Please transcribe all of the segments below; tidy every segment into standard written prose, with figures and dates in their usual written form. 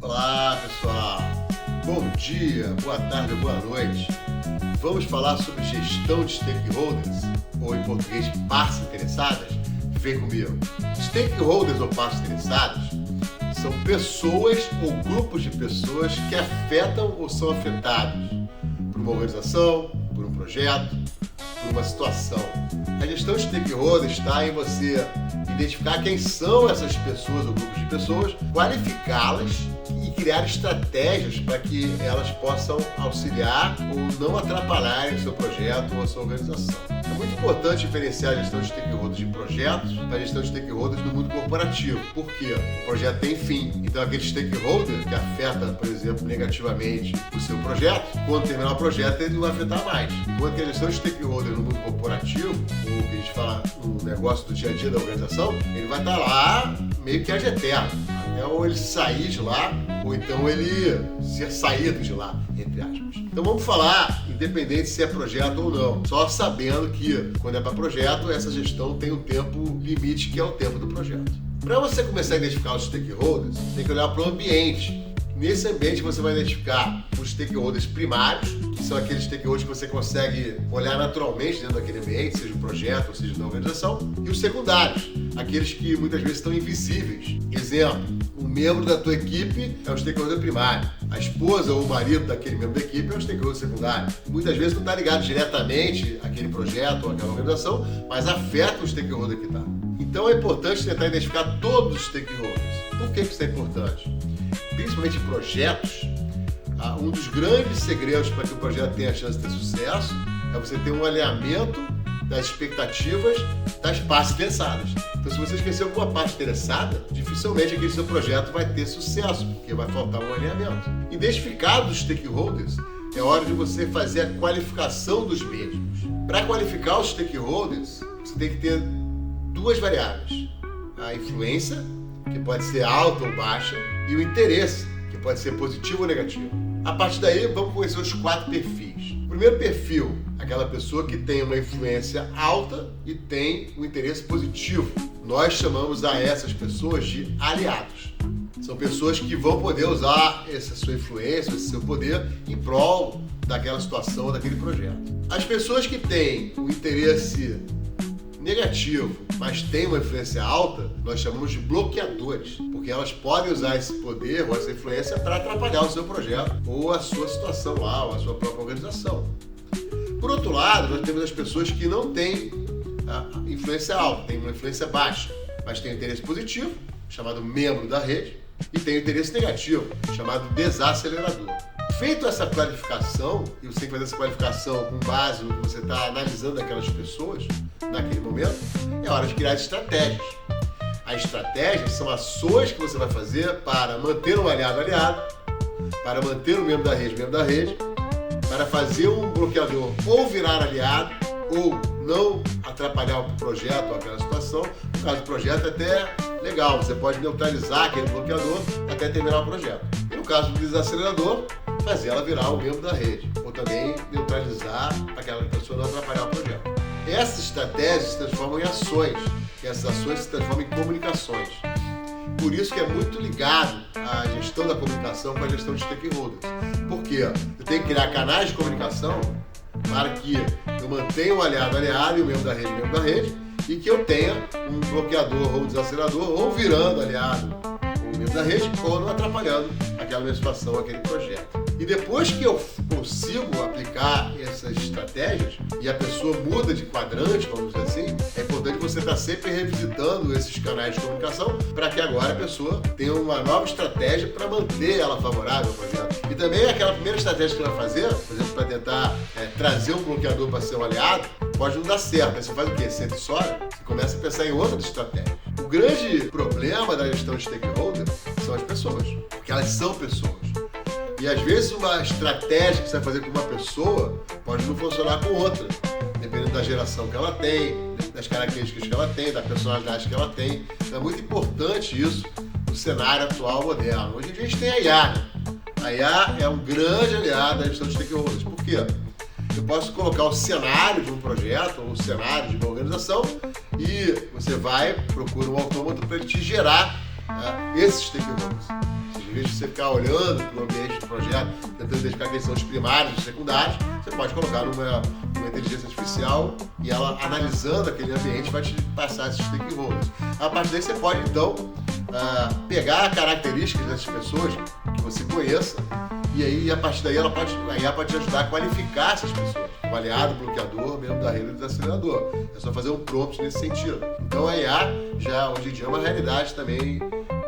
Olá, pessoal. Bom dia, boa tarde, boa noite. Vamos falar sobre gestão de stakeholders, ou em português, partes interessadas? Vem comigo. Stakeholders ou partes interessadas são pessoas ou grupos de pessoas que afetam ou são afetados por uma organização, por um projeto, por uma situação. A gestão de stakeholders está em você identificar quem são essas pessoas ou grupos de pessoas, qualificá-las e criar estratégias para que elas possam auxiliar ou não atrapalharem o seu projeto ou a sua organização. É muito importante diferenciar a gestão de stakeholders de projetos da gestão de stakeholders no mundo corporativo. Por quê? O projeto tem fim. Então, aquele stakeholder que afeta, por exemplo, negativamente o seu projeto, quando terminar o projeto, ele não vai afetar mais. Enquanto que a gestão de stakeholder no mundo corporativo, ou que a gente fala no negócio do dia a dia da organização, ele vai estar lá meio que ad eterno. Até ou ele sair de lá, ou então ele ser saído de lá, entre aspas. Então vamos falar, independente se é projeto ou não, só sabendo que quando é para projeto, essa gestão tem um tempo limite, que é o tempo do projeto. Para você começar a identificar os stakeholders, tem que olhar para o ambiente. Nesse ambiente você vai identificar os stakeholders primários, que são aqueles stakeholders que você consegue olhar naturalmente dentro daquele ambiente, seja um projeto ou seja da organização, e os secundários, aqueles que muitas vezes estão invisíveis. Exemplo, um membro da tua equipe é um stakeholder primário, a esposa ou o marido daquele membro da equipe é um stakeholder secundário. Muitas vezes não está ligado diretamente àquele projeto ou àquela organização, mas afeta o stakeholder que está. Então é importante tentar identificar todos os stakeholders. Por que isso é importante? Principalmente em projetos, um dos grandes segredos para que o projeto tenha a chance de ter sucesso é você ter um alinhamento das expectativas das partes interessadas. Então, se você esquecer alguma parte interessada, dificilmente aquele seu projeto vai ter sucesso, porque vai faltar um alinhamento. Identificados os stakeholders, é hora de você fazer a qualificação dos mesmos. Para qualificar os stakeholders, você tem que ter duas variáveis: a influência, que pode ser alta ou baixa, e o interesse, que pode ser positivo ou negativo. A partir daí, vamos conhecer os 4 perfis. O primeiro perfil, aquela pessoa que tem uma influência alta e tem um interesse positivo. Nós chamamos a essas pessoas de aliados. São pessoas que vão poder usar essa sua influência, esse seu poder, em prol daquela situação, daquele projeto. As pessoas que têm um interesse negativo, mas tem uma influência alta, nós chamamos de bloqueadores, porque elas podem usar esse poder ou essa influência para atrapalhar o seu projeto ou a sua situação lá, ou a sua própria organização. Por outro lado, nós temos as pessoas que não têm a influência alta, têm uma influência baixa, mas têm um interesse positivo, chamado membro da rede, e tem um interesse negativo, chamado desacelerador. Feito essa qualificação, e você tem que fazer essa qualificação com base no que você está analisando daquelas pessoas naquele momento, é hora de criar estratégias. As estratégias são ações que você vai fazer para manter um aliado, para manter um membro da rede, para fazer um bloqueador ou virar aliado, ou não atrapalhar o projeto ou aquela situação. No caso do projeto, é até legal, você pode neutralizar aquele bloqueador até terminar o projeto. E no caso do desacelerador, fazer ela virar um membro da rede, ou também neutralizar aquela pessoa não atrapalhar o projeto. Essas estratégias se transformam em ações, e essas ações se transformam em comunicações. Por isso que é muito ligado a gestão da comunicação com a gestão de stakeholders. Por quê? Eu tenho que criar canais de comunicação para que eu mantenha o aliado e o membro da rede, e que eu tenha um bloqueador ou um desacelerador, ou virando aliado ou membro da rede, ou não atrapalhando aquela minha situação, aquele projeto. E depois que eu consigo aplicar essas estratégias e a pessoa muda de quadrante, vamos dizer assim, é importante você estar sempre revisitando esses canais de comunicação para que agora a pessoa tenha uma nova estratégia para manter ela favorável ao projeto. E também aquela primeira estratégia que você vai fazer, por exemplo, para tentar trazer um bloqueador para ser um aliado, pode não dar certo. Aí você faz o quê? Senta e chora, você começa a pensar em outras estratégias. O grande problema da gestão de stakeholder são as pessoas, porque elas são pessoas. E às vezes uma estratégia que você vai fazer com uma pessoa pode não funcionar com outra, dependendo da geração que ela tem, das características que ela tem, da personalidade que ela tem. Então é muito importante isso no cenário atual moderno. Hoje em dia a gente tem a IA, né? A IA é um grande aliado da gestão de stakeholders. Por quê? Eu posso colocar o cenário de um projeto ou o cenário de uma organização e você vai, procura um autômato para ele te gerar esses stakeholders. Em vez de você ficar olhando para o ambiente do projeto, tentando identificar quem são os primários e os secundários, você pode colocar numa inteligência artificial e ela, analisando aquele ambiente, vai te passar esses stakeholders. A partir daí você pode, então, pegar características dessas pessoas que você conheça e aí, a partir daí, a IA pode te ajudar a qualificar essas pessoas. O aliado, bloqueador, mesmo da rede do desacelerador. É só fazer um prompt nesse sentido. Então, a IA, já hoje em dia, é uma realidade também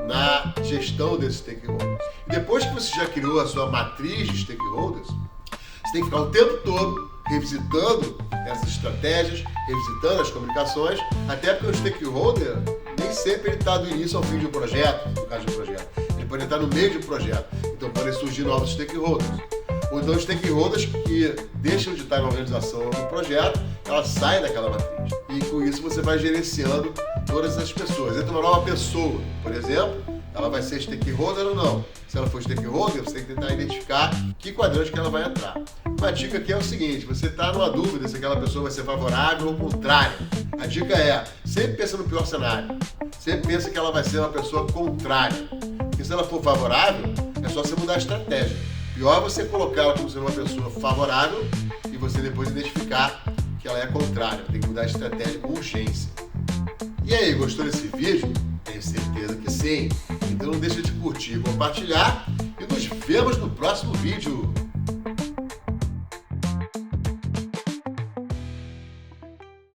na gestão desses stakeholders. E depois que você já criou a sua matriz de stakeholders, você tem que ficar o tempo todo revisitando essas estratégias, revisitando as comunicações, até porque o stakeholder nem sempre ele está do início ao fim de um projeto, no caso de um projeto. Ele pode estar no meio de um projeto, então podem surgir novos stakeholders. Ou então stakeholders que deixam de estar na organização do projeto, elas saem daquela matriz. E com isso você vai gerenciando todas essas pessoas. Entra uma nova pessoa, por exemplo, ela vai ser stakeholder ou não. Se ela for stakeholder, você tem que tentar identificar que quadrante que ela vai entrar. Uma dica aqui é o seguinte, você está numa dúvida se aquela pessoa vai ser favorável ou contrária. A dica é, sempre pensa no pior cenário. Sempre pensa que ela vai ser uma pessoa contrária. Porque se ela for favorável, é só você mudar a estratégia. Pior é você colocar ela como sendo uma pessoa favorável e você depois identificar que ela é contrária. Tem que mudar a estratégia com urgência. E aí, gostou desse vídeo? Tenho certeza que sim. Então não deixa de curtir e compartilhar e nos vemos no próximo vídeo.